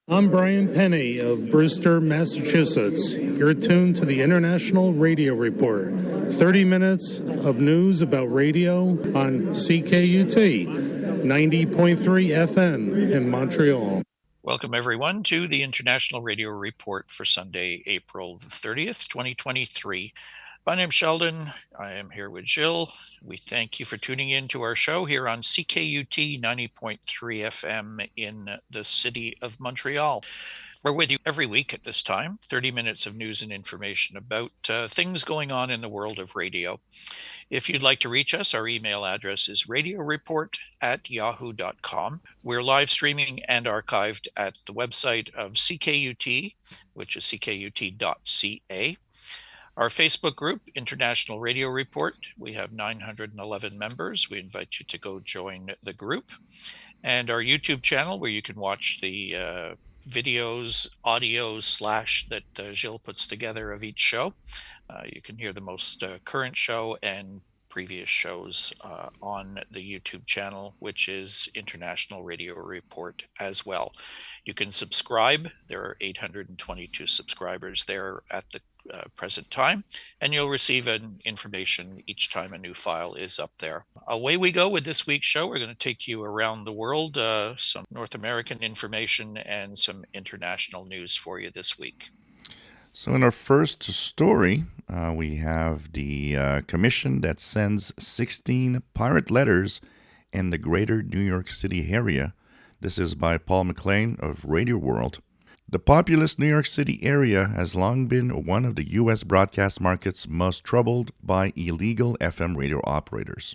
I'm Brian Penny of Brewster, Massachusetts. You're tuned to the International Radio Report. 30 minutes of news about radio on CKUT 90.3 FM in Montreal. Welcome, everyone, to the International Radio Report for Sunday, April the 30th, 2023. My name's Sheldon. I am here with Jill. We thank you for tuning in to our show here on CKUT 90.3 FM in the city of Montreal. We're with you every week at this time, 30 minutes of news and information about things going on in the world of radio. If you'd like to reach us, our email address is radioreport@yahoo.com. We're live streaming and archived at the website of CKUT, which is ckut.ca. Our Facebook group, International Radio Report, we have 911 members. We invite you to go join the group. And our YouTube channel, where you can watch the videos, audios, that Gilles puts together of each show. You can hear the most current show and previous shows on the YouTube channel, which is International Radio Report as well. You can subscribe. There are 822 subscribers there at the present time, and you'll receive an information each time a new file is up there. Away we go with this week's show. We're going to take you around the world, some North American information and some international news for you this week. So in our first story, we have the commission that sends 16 pirate letters in the greater New York City area. This is by Paul McLean of Radio World. The populous New York City area has long been one of the U.S. broadcast market's most troubled by illegal FM radio operators.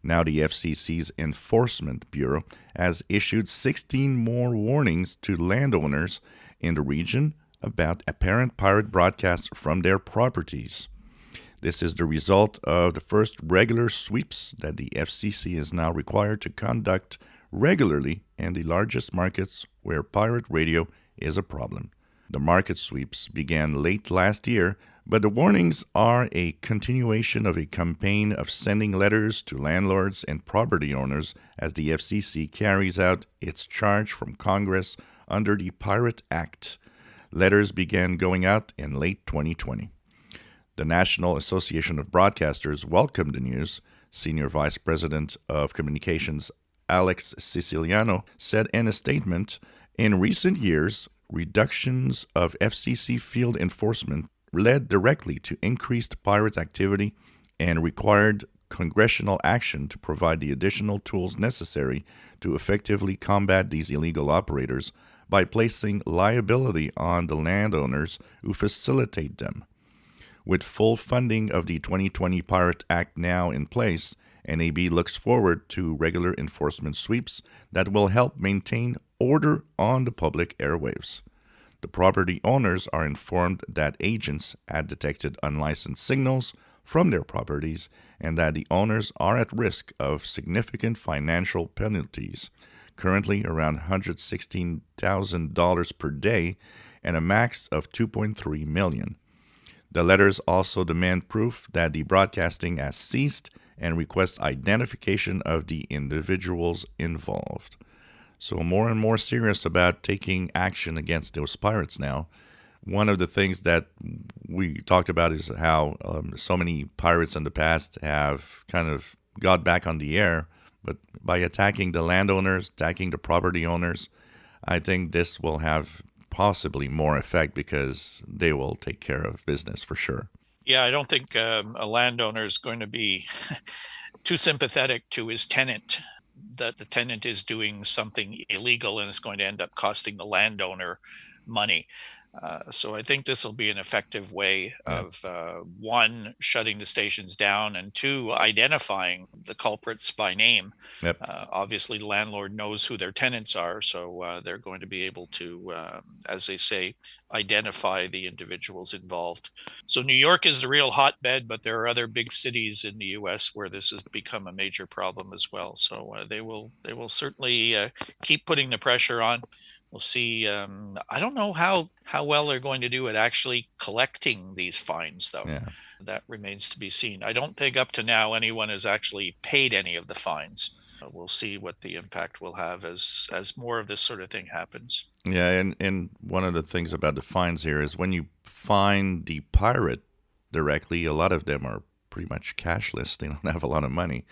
Now the FCC's Enforcement Bureau has issued 16 more warnings to landowners in the region about apparent pirate broadcasts from their properties. This is the result of the first regular sweeps that the FCC is now required to conduct regularly in the largest markets where pirate radio is a problem. The market sweeps began late last year, but the warnings are a continuation of a campaign of sending letters to landlords and property owners as the FCC carries out its charge from Congress under the Pirate Act. Letters began going out in late 2020. The National Association of Broadcasters welcomed the news. Senior Vice President of Communications Alex Siciliano said in a statement, "In recent years, reductions of FCC field enforcement led directly to increased pirate activity and required congressional action to provide the additional tools necessary to effectively combat these illegal operators by placing liability on the landowners who facilitate them. With full funding of the 2020 Pirate Act now in place, NAB looks forward to regular enforcement sweeps that will help maintain order on the public airwaves. The property owners are informed that agents had detected unlicensed signals from their properties and that the owners are at risk of significant financial penalties, currently around $116,000 per day and a max of $2.3 million. The letters also demand proof that the broadcasting has ceased and request identification of the individuals involved." So more and more serious about taking action against those pirates now. One of the things that we talked about is how so many pirates in the past have kind of got back on the air, but by attacking the landowners, attacking the property owners, I think this will have possibly more effect because they will take care of business for sure. Yeah, I don't think a landowner is going to be too sympathetic to his tenant, that the tenant is doing something illegal and is going to end up costing the landowner money. So I think this will be an effective way of, one, shutting the stations down, and two, identifying the culprits by name. Yep. Obviously, the landlord knows who their tenants are, so they're going to be able to, as they say, identify the individuals involved. So New York is the real hotbed, but there are other big cities in the U.S. where this has become a major problem as well. So they will certainly keep putting the pressure on. We'll see. I don't know how well they're going to do at actually collecting these fines, though. Yeah. That remains to be seen. I don't think up to now anyone has actually paid any of the fines. we'll see what the impact will have as more of this sort of thing happens. Yeah, and one of the things about the fines here is when you fine the pirate directly, a lot of them are pretty much cashless. They don't have a lot of money.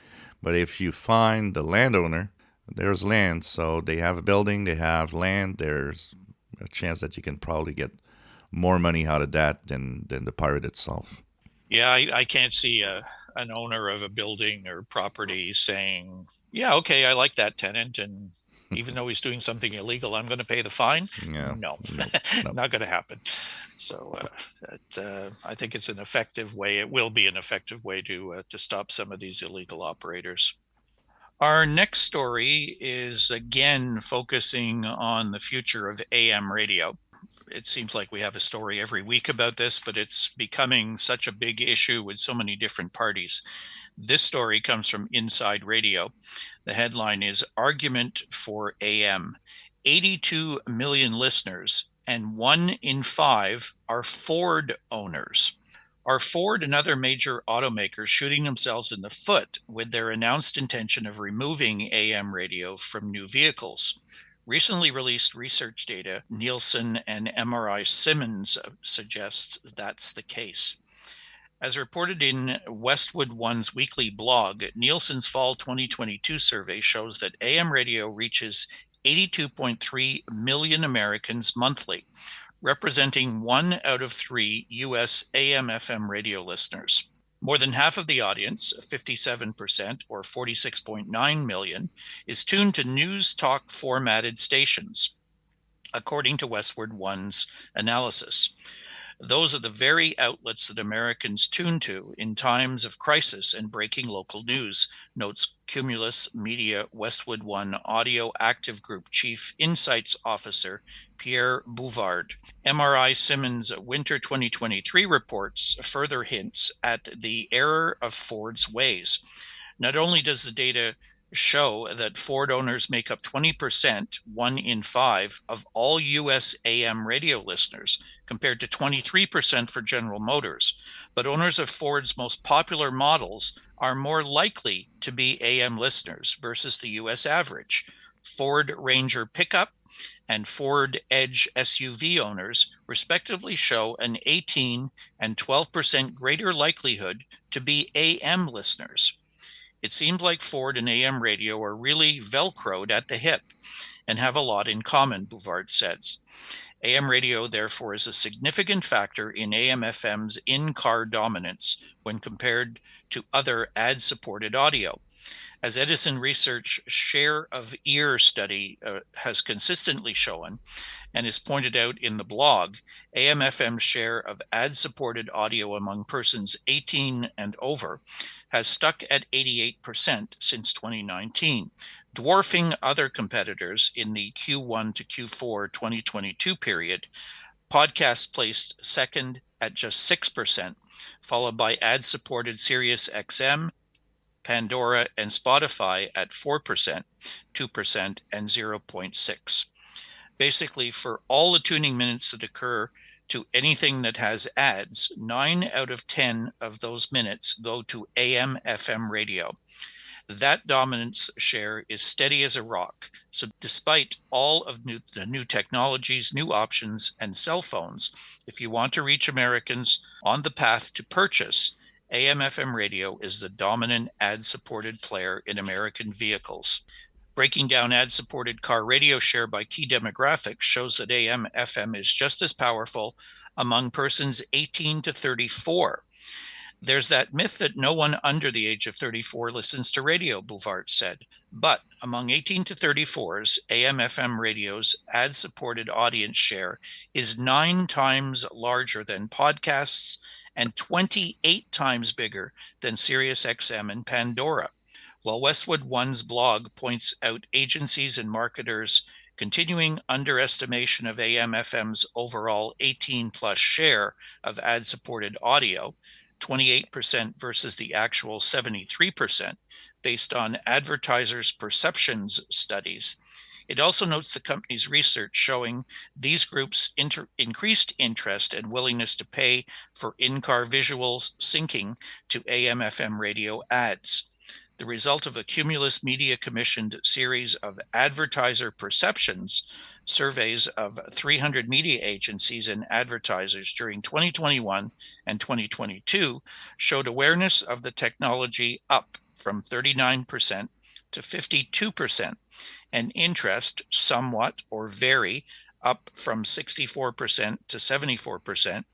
But if you fine the landowner, there's land. So they have a building, they have land. There's a chance that you can probably get more money out of that than the pirate itself. Yeah, I can't see an owner of a building or property saying, yeah, okay, I like that tenant, and even though he's doing something illegal, I'm going to pay the fine. Yeah. No, No. not going to happen. So I think it's an effective way. It will be an effective way to stop some of these illegal operators. Our next story is again focusing on the future of AM radio. It seems like we have a story every week about this, but it's becoming such a big issue with so many different parties. This story comes from Inside Radio. The headline is Argument for AM. 82 million listeners, and 1 in 5 are Ford owners. Are Ford and other major automakers shooting themselves in the foot with their announced intention of removing AM radio from new vehicles? Recently released research data, Nielsen and MRI Simmons suggests that's the case. As reported in Westwood One's weekly blog, Nielsen's fall 2022 survey shows that AM radio reaches 82.3 million Americans monthly, representing 1 out of 3 U.S. AM/FM radio listeners. More than half of the audience, 57% or 46.9 million, is tuned to news talk formatted stations, according to Westwood One's analysis. Those are the very outlets that Americans tune to in times of crisis and breaking local news, notes Cumulus Media Westwood One Audio Active Group Chief Insights Officer Pierre Bouvard. MRI Simmons' Winter 2023 reports further hints at the error of Ford's ways. Not only does the data show that Ford owners make up 20%, 1 in 5, of all U.S. AM radio listeners, compared to 23% for General Motors. But owners of Ford's most popular models are more likely to be AM listeners versus the U.S. average. Ford Ranger pickup and Ford Edge SUV owners respectively show an 18 and 12% greater likelihood to be AM listeners. It seemed like Ford and AM radio are really Velcroed at the hip and have a lot in common, Bouvard says. AM radio, therefore, is a significant factor in AM/FM's in-car dominance when compared to other ad-supported audio. As Edison Research share of ear study has consistently shown and is pointed out in the blog, AM/FM's share of ad-supported audio among persons 18 and over has stuck at 88% since 2019, dwarfing other competitors in the Q1 to Q4 2022 period. Podcasts placed second at just 6%, followed by ad-supported Sirius XM, Pandora, and Spotify at 4%, 2%, and 0.6%. Basically, for all the tuning minutes that occur to anything that has ads, 9 out of 10 of those minutes go to AM/FM radio. That dominance share is steady as a rock. So despite all of the new technologies, new options, and cell phones, if you want to reach Americans on the path to purchase, AM/FM radio is the dominant ad-supported player in American vehicles. Breaking down ad-supported car radio share by key demographics shows that AM/FM is just as powerful among persons 18 to 34. There's that myth that no one under the age of 34 listens to radio, Bouvard said. But among 18 to 34s, AM/FM radio's ad-supported audience share is 9 times larger than podcasts and 28 times bigger than Sirius XM and Pandora. While Westwood One's blog points out agencies and marketers' continuing underestimation of AM/FM's overall 18-plus share of ad-supported audio, 28% versus the actual 73%, based on advertisers' perceptions studies. It also notes the company's research showing these groups' increased interest and willingness to pay for in-car visuals syncing to AM/FM radio ads. the result of a Cumulus Media commissioned series of advertiser perceptions surveys of 300 media agencies and advertisers during 2021 and 2022 showed awareness of the technology up from 39% to 52%, and interest somewhat or very up from 64% to 74%,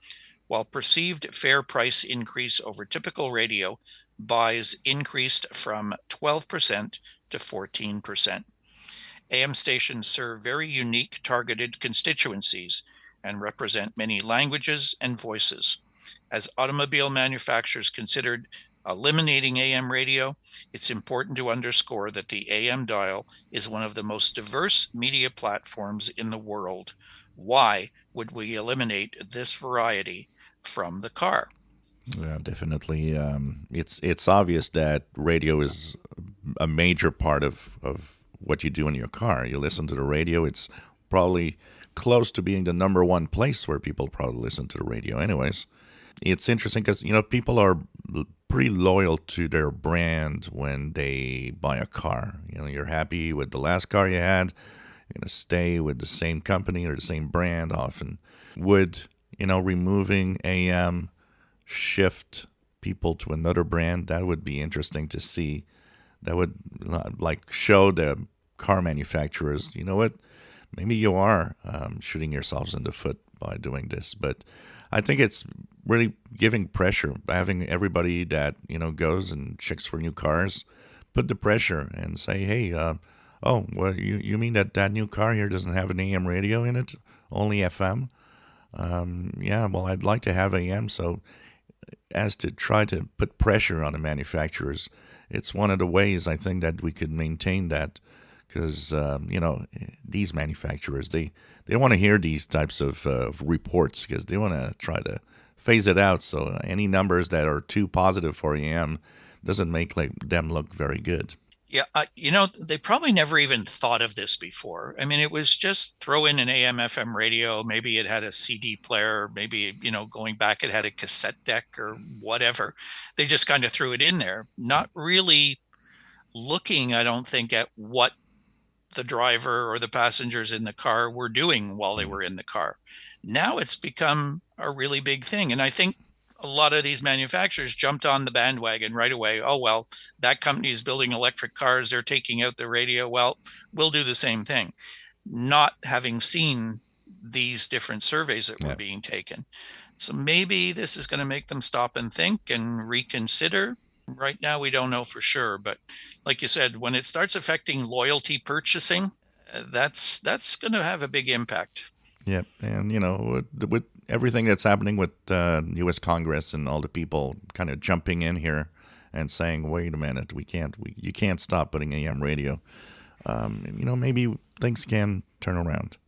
while perceived fair price increase over typical radio buys increased from 12% to 14%. AM stations serve very unique targeted constituencies and represent many languages and voices. As automobile manufacturers considered eliminating AM radio, it's important to underscore that the AM dial is one of the most diverse media platforms in the world. Why would we eliminate this variety from the car? Yeah, definitely. It's obvious that radio is a major part of what you do in your car. You listen to the radio. It's probably close to being the number one place where people probably listen to the radio anyways. It's interesting because, people are pretty loyal to their brand when they buy a car. You're happy with the last car you had. You're going to stay with the same company or the same brand often. Would, removing AM shift people to another brand? That would be interesting to see. That would show the car manufacturers, you know what, maybe you are shooting yourselves in the foot by doing this. But I think it's really giving pressure, having everybody that goes and checks for new cars, put the pressure and say, hey, you mean that new car here doesn't have an AM radio in it, only FM? Yeah, well, I'd like to have AM. So as to try to put pressure on the manufacturers, it's one of the ways I think that we could maintain that, because these manufacturers, they want to hear these types of reports, because they want to try to phase it out. So any numbers that are too positive for AM doesn't make them look very good. Yeah, they probably never even thought of this before. I mean, it was just throw in an AM FM radio. Maybe it had a CD player. Maybe, going back, it had a cassette deck or whatever. They just kind of threw it in there, not really looking, I don't think, at what the driver or the passengers in the car were doing while they were in the car. Now it's become a really big thing. And I think a lot of these manufacturers jumped on the bandwagon right away. Oh, well, that company is building electric cars. They're taking out the radio. Well, we'll do the same thing. Not having seen these different surveys that were being taken. So maybe this is going to make them stop and think and reconsider. Right now, we don't know for sure. But like you said, when it starts affecting loyalty purchasing, that's going to have a big impact. Yeah, and with everything that's happening with U.S. Congress and all the people kind of jumping in here and saying, "Wait a minute, you can't stop putting AM radio." Maybe things can turn around.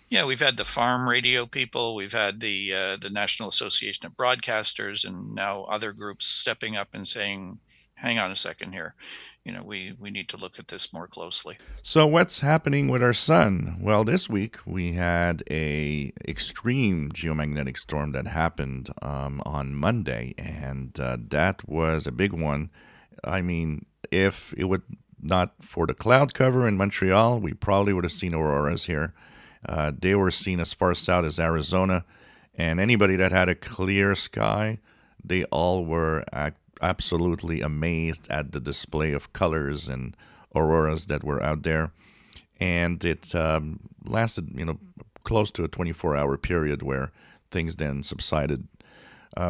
Yeah, we've had the farm radio people, we've had the National Association of Broadcasters, and now other groups stepping up and saying, hang on a second here. We need to look at this more closely. So what's happening with our sun? Well, this week we had a extreme geomagnetic storm that happened on Monday, and that was a big one. I mean, if it would not for the cloud cover in Montreal, we probably would have seen auroras here. They were seen as far south as Arizona, and anybody that had a clear sky, they all were absolutely amazed at the display of colors and auroras that were out there. And it lasted, close to a 24-hour period where things then subsided.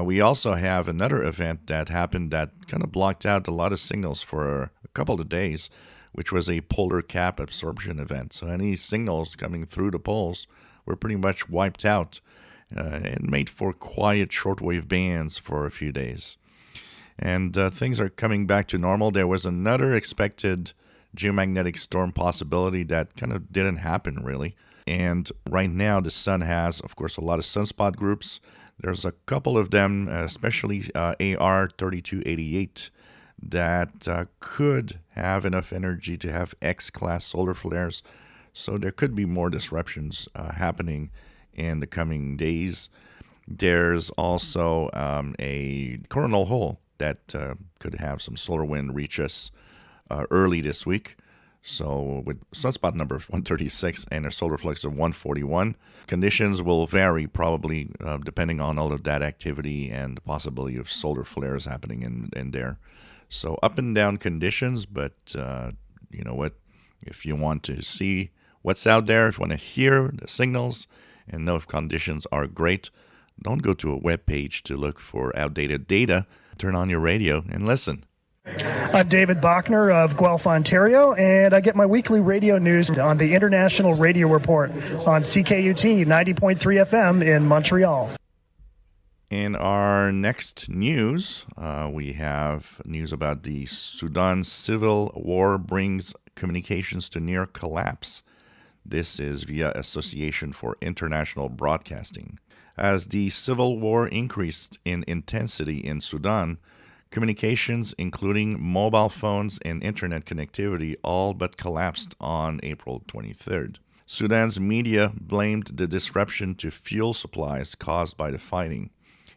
We also have another event that happened that kind of blocked out a lot of signals for a couple of days, which was a polar cap absorption event. So any signals coming through the poles were pretty much wiped out and made for quiet shortwave bands for a few days. And things are coming back to normal. There was another expected geomagnetic storm possibility that kind of didn't happen, really. And right now, the sun has, of course, a lot of sunspot groups. There's a couple of them, especially AR3288, that could have enough energy to have X-class solar flares. So there could be more disruptions happening in the coming days. There's also a coronal hole that could have some solar wind reach us early this week. So with sunspot number of 136 and a solar flux of 141, conditions will vary probably depending on all of that activity and the possibility of solar flares happening in there. So up and down conditions, but you know what? If you want to see what's out there, if you want to hear the signals and know if conditions are great, don't go to a web page to look for outdated data. Turn on your radio and listen. I'm David Bachner of Guelph, Ontario, and I get my weekly radio news on the International Radio Report on CKUT 90.3 FM in Montreal. In our next news, we have news about the Sudan civil war brings communications to near collapse. This is via Association for International Broadcasting. As the civil war increased in intensity in Sudan, communications, including mobile phones and internet connectivity, all but collapsed on April 23rd. Sudan's media blamed the disruption to fuel supplies caused by the fighting.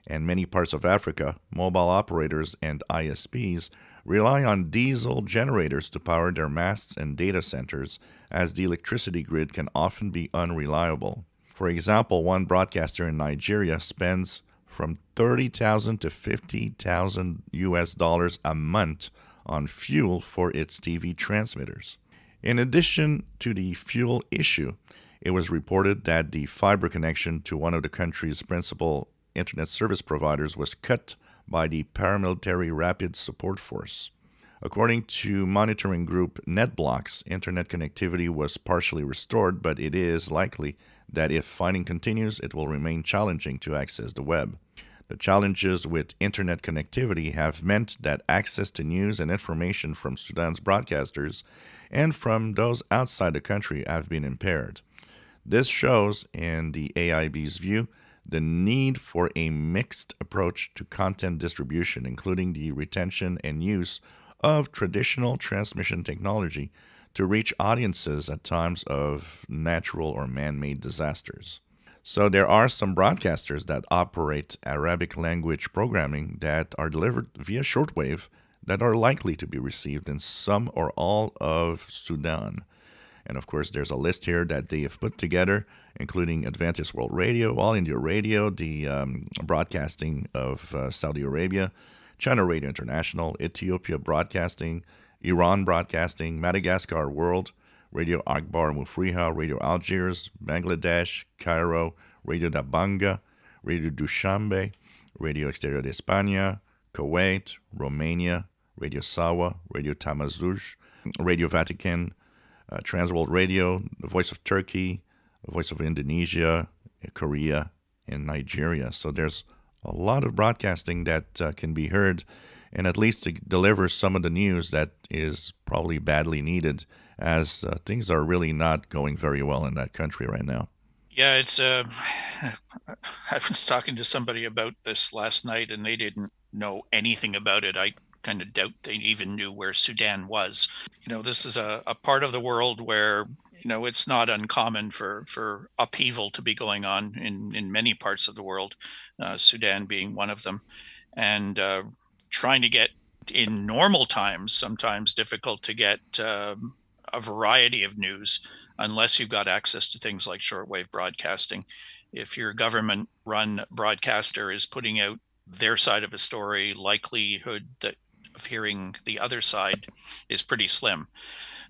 And many parts of Africa, mobile operators and ISPs rely on diesel generators to power their masts and data centers, as the electricity grid can often be unreliable. For example, one broadcaster in Nigeria spends from $30,000 to $50,000 a month on fuel for its TV transmitters. In addition to the fuel issue, it was reported that the fiber connection to one of the country's principal internet service providers was cut by the paramilitary Rapid Support Force. According to monitoring group NetBlocks, internet connectivity was partially restored, but it is likely that if fighting continues, it will remain challenging to access the web. The challenges with internet connectivity have meant that access to news and information from Sudan's broadcasters and from those outside the country have been impaired. This shows, in the AIB's view, the need for a mixed approach to content distribution, including the retention and use of traditional transmission technology to reach audiences at times of natural or man-made disasters. So there are some broadcasters that operate Arabic language programming that are delivered via shortwave that are likely to be received in some or all of Sudan. And of course, there's a list here that they have put together, including Adventist World Radio, All India Radio, the broadcasting of Saudi Arabia, China Radio International, Ethiopia Broadcasting, Iran Broadcasting, Madagascar World, Radio Akbar Mufriha, Radio Algiers, Bangladesh, Cairo, Radio Dabanga, Radio Dushanbe, Radio Exterior de España, Kuwait, Romania, Radio Sawa, Radio Tamazouj, Radio Vatican, Transworld Radio, the Voice of Turkey, the Voice of Indonesia, Korea, and Nigeria. So there's a lot of broadcasting that can be heard, and at least to deliver some of the news that is probably badly needed, as things are really not going very well in that country right now. Yeah, it's I was talking to somebody about this last night, and they didn't know anything about it. I kind of doubt they even knew where Sudan was. This is a part of the world where, it's not uncommon for upheaval to be going on in many parts of the world, Sudan being one of them. And trying to get, in normal times, sometimes difficult to get a variety of news unless you've got access to things like shortwave broadcasting. If your government-run broadcaster is putting out their side of a story, likelihood of hearing the other side is pretty slim.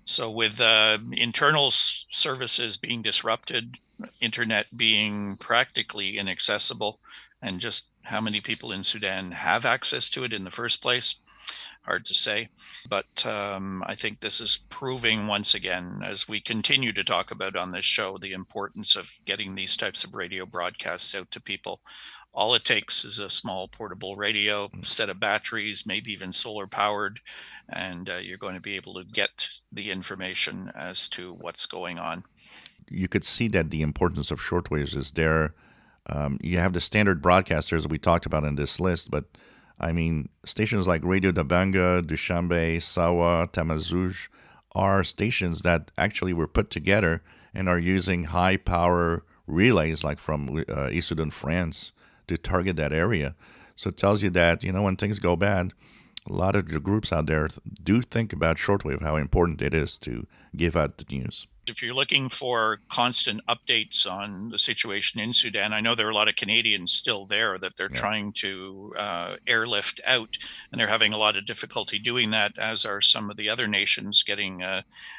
So with internal services being disrupted, internet being practically inaccessible, and just how many people in Sudan have access to it in the first place, hard to say. But I think this is proving once again, as we continue to talk about on this show, the importance of getting these types of radio broadcasts out to people. All it takes is a small portable radio, set of batteries, maybe even solar powered, and you're going to be able to get the information as to what's going on. You could see that the importance of shortwaves is there. You have the standard broadcasters that we talked about in this list, but I mean, stations like Radio Dabanga, Dushanbe, Sawa, Tamazouj are stations that actually were put together and are using high power relays like from Issoudun, France, to target that area. So it tells you that, when things go bad, a lot of the groups out there do think about shortwave, how important it is to give out the news. If you're looking for constant updates on the situation in Sudan, I know there are a lot of Canadians still there that they're trying to airlift out, and they're having a lot of difficulty doing that, as are some of the other nations getting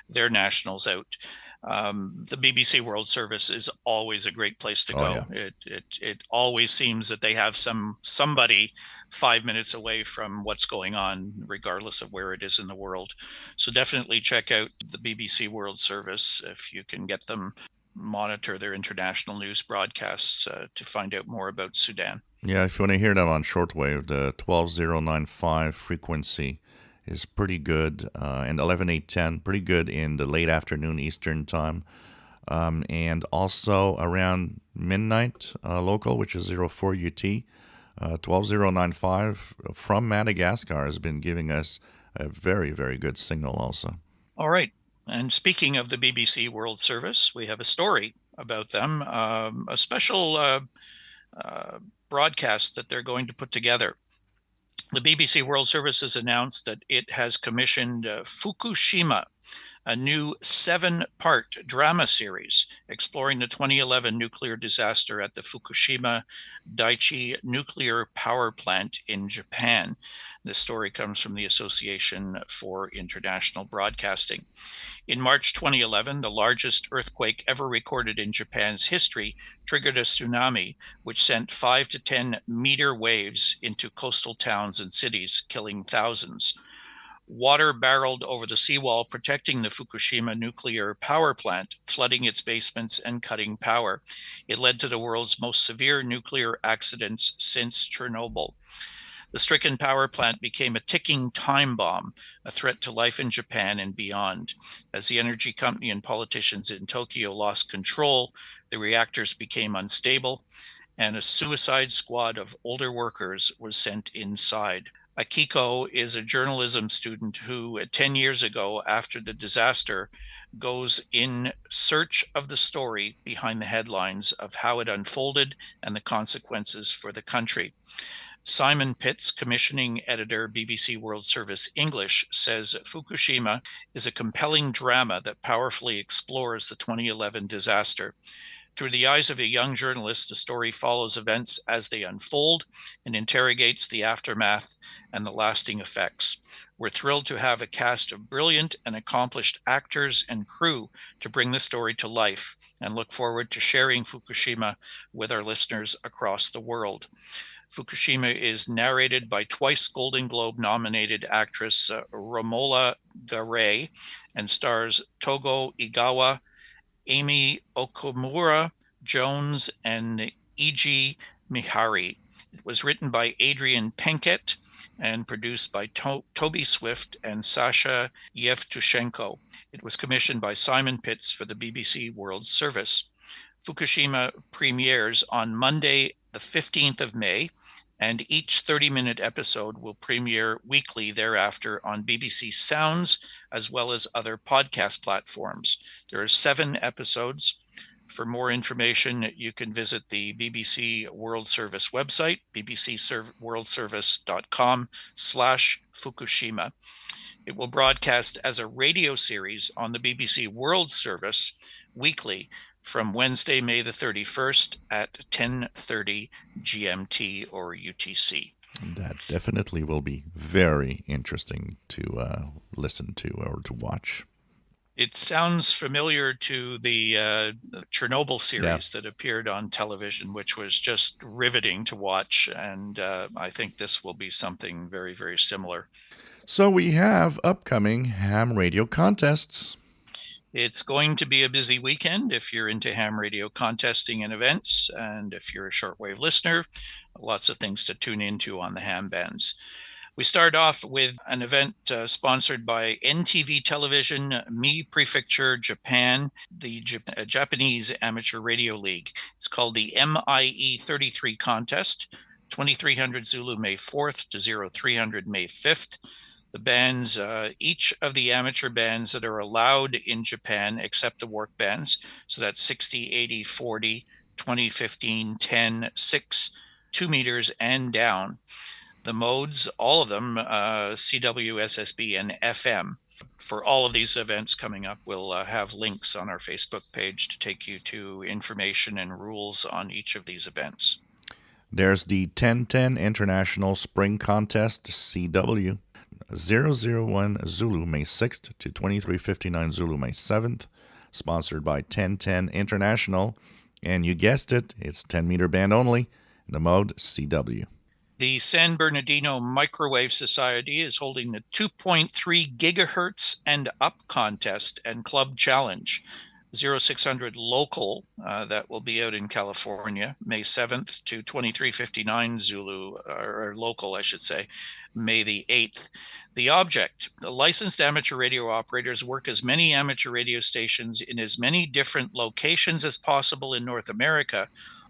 their nationals out. The BBC World Service is always a great place to go. Yeah. It always seems that they have somebody 5 minutes away from what's going on, regardless of where it is in the world. So definitely check out the BBC World Service if you can get them. Monitor their international news broadcasts to find out more about Sudan. Yeah, if you want to hear them on shortwave, the 12095 frequency is pretty good, and 11810 pretty good in the late afternoon Eastern time, and also around midnight local, which is 04 UT. 12095 from Madagascar has been giving us a very, very good signal also. All right. And speaking of the BBC World Service, we have a story about them, a special broadcast that they're going to put together. The BBC World Service has announced that it has commissioned Fukushima, a new 7-part drama series exploring the 2011 nuclear disaster at the Fukushima Daiichi nuclear power plant in Japan. This story comes from the Association for International Broadcasting. In March 2011, the largest earthquake ever recorded in Japan's history triggered a tsunami, which sent 5 to 10 meter waves into coastal towns and cities, killing thousands. Water barreled over the seawall protecting the Fukushima nuclear power plant, flooding its basements and cutting power. It led to the world's most severe nuclear accidents since Chernobyl. The stricken power plant became a ticking time bomb, a threat to life in Japan and beyond. As the energy company and politicians in Tokyo lost control, the reactors became unstable, and a suicide squad of older workers was sent inside. Akiko is a journalism student who, 10 years ago, after the disaster, goes in search of the story behind the headlines of how it unfolded and the consequences for the country. Simon Pitts, commissioning editor, BBC World Service English, says Fukushima is a compelling drama that powerfully explores the 2011 disaster. Through the eyes of a young journalist, the story follows events as they unfold and interrogates the aftermath and the lasting effects. We're thrilled to have a cast of brilliant and accomplished actors and crew to bring the story to life, and look forward to sharing Fukushima with our listeners across the world. Fukushima is narrated by twice Golden Globe nominated actress Romola Garai and stars Togo Igawa, Amy Okumura Jones, and Eiji Mihari. It was written by Adrian Penkett and produced by Toby Swift and Sasha Yevtushenko. It was commissioned by Simon Pitts for the BBC World Service. Fukushima premieres on Monday, the 15th of May, and each 30-minute episode will premiere weekly thereafter on BBC Sounds, as well as other podcast platforms. There are 7 episodes. For more information, you can visit the BBC World Service website, bbcworldservice.com/Fukushima. It will broadcast as a radio series on the BBC World Service weekly from Wednesday, May the 31st at 10:30 GMT or UTC. That definitely will be very interesting to listen to or to watch. It sounds familiar to the Chernobyl series that appeared on television, which was just riveting to watch. And I think this will be something very, very similar. So we have upcoming ham radio contests. It's going to be a busy weekend if you're into ham radio contesting and events. And if you're a shortwave listener, lots of things to tune into on the ham bands. We start off with an event sponsored by NTV Television, Mie Prefecture, Japan, the Japanese Amateur Radio League. It's called the MIE 33 contest, 2300 Zulu May 4th to 0300 May 5th. The bands, each of the amateur bands that are allowed in Japan, except the work bands, so that's 60, 80, 40, 20, 15, 10, 6, 2 meters and down. The modes, all of them, CW, SSB, and FM. For all of these events coming up, we'll have links on our Facebook page to take you to information and rules on each of these events. There's the 1010 International Spring Contest, CW, 001 Zulu, May 6th to 2359 Zulu, May 7th, sponsored by 1010 International. And you guessed it, it's 10-meter band only, the mode CW. The San Bernardino Microwave Society is holding the 2.3 gigahertz and up contest and club challenge. 0600 local, that will be out in California, May 7th to 2359 Zulu, or local, I should say, May the 8th. The object, the licensed amateur radio operators work as many amateur radio stations in as many different locations as possible in North America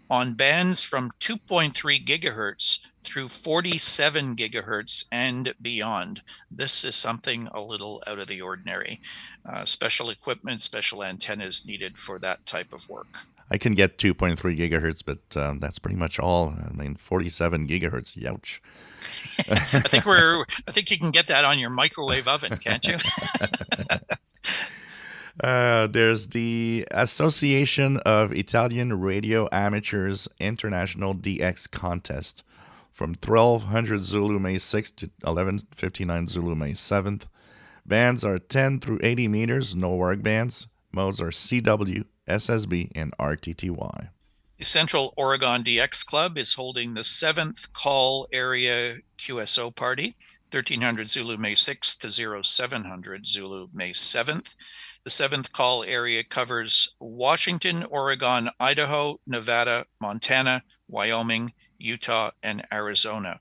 on bands from 2.3 gigahertz through 47 gigahertz and beyond. This is something a little out of the ordinary. Special equipment, special antennas needed for that type of work. I can get 2.3 gigahertz, but that's pretty much all. I mean, 47 gigahertz, youch. I think you can get that on your microwave oven, can't you? There's the Association of Italian Radio Amateurs International DX Contest from 1200 Zulu May 6th to 1159 Zulu May 7th. Bands are 10 through 80 meters, no work bands. Modes are CW, SSB, and RTTY. The Central Oregon DX Club is holding the 7th Call Area QSO Party, 1300 Zulu May 6th to 0700 Zulu May 7th. The 7th Call Area covers Washington, Oregon, Idaho, Nevada, Montana, Wyoming, Utah, and Arizona.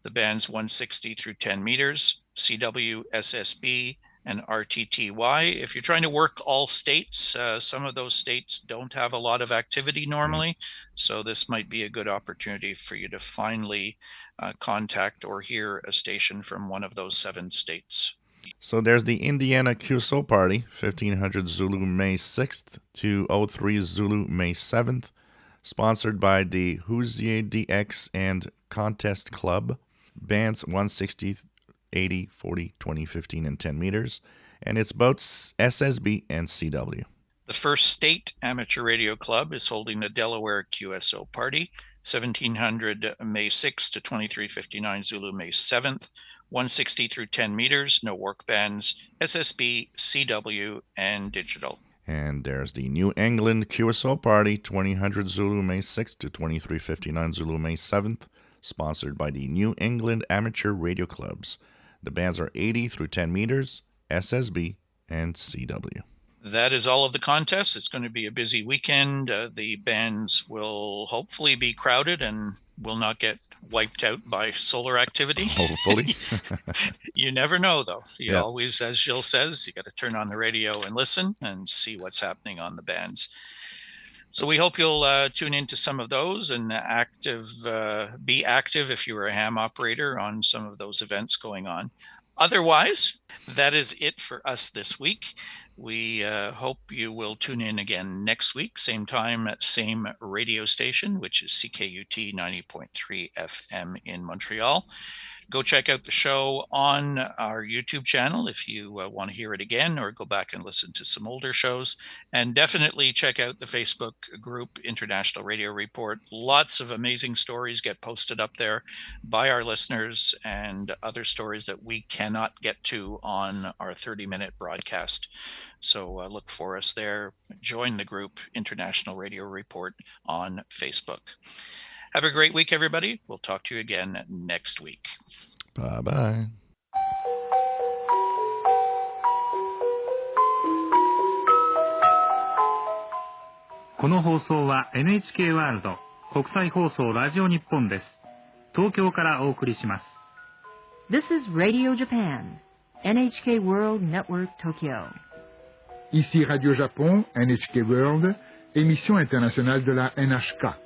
The bands 160 through 10 meters, CW, SSB, and RTTY. If you're trying to work all states, some of those states don't have a lot of activity normally, so this might be a good opportunity for you to finally contact or hear a station from one of those 7 states. So there's the Indiana QSO Party, 1500 Zulu May 6th to 03 Zulu May 7th, sponsored by the Hoosier DX and Contest Club, bands 160, 80, 40, 20, 15, and 10 meters, and it's both SSB and CW. The First State Amateur Radio Club is holding the Delaware QSO Party, 1700 May 6th to 2359 Zulu May 7th, 160 through 10 meters, no work bands, SSB, CW, and digital. And there's the New England QSO Party, 2000 Zulu May 6th to 2359 Zulu May 7th, sponsored by the New England Amateur Radio Clubs. The bands are 80 through 10 meters, SSB, and CW. That is all of the contests. It's going to be a busy weekend. The bands will hopefully be crowded and will not get wiped out by solar activity. Hopefully. You never know, though. You Yes. always, as Jill says, you got to turn on the radio and listen and see what's happening on the bands. So we hope you'll tune into some of those and be active if you're a ham operator on some of those events going on. Otherwise, that is it for us this week. We hope you will tune in again next week, same time, same radio station, which is CKUT 90.3 FM in Montreal. Go check out the show on our YouTube channel if you want to hear it again, or go back and listen to some older shows. And definitely check out the Facebook group, International Radio Report. Lots of amazing stories get posted up there by our listeners, and other stories that we cannot get to on our 30-minute broadcast. So look for us there. Join the group, International Radio Report, on Facebook. Have a great week, everybody. We'll talk to you again next week. Bye-bye. この放送は NHK ワールド国際放送ラジオ日本です。東京からお送りします。This is Radio Japan, NHK World Network Tokyo. Ici Radio Japon, NHK World, émission internationale de la NHK.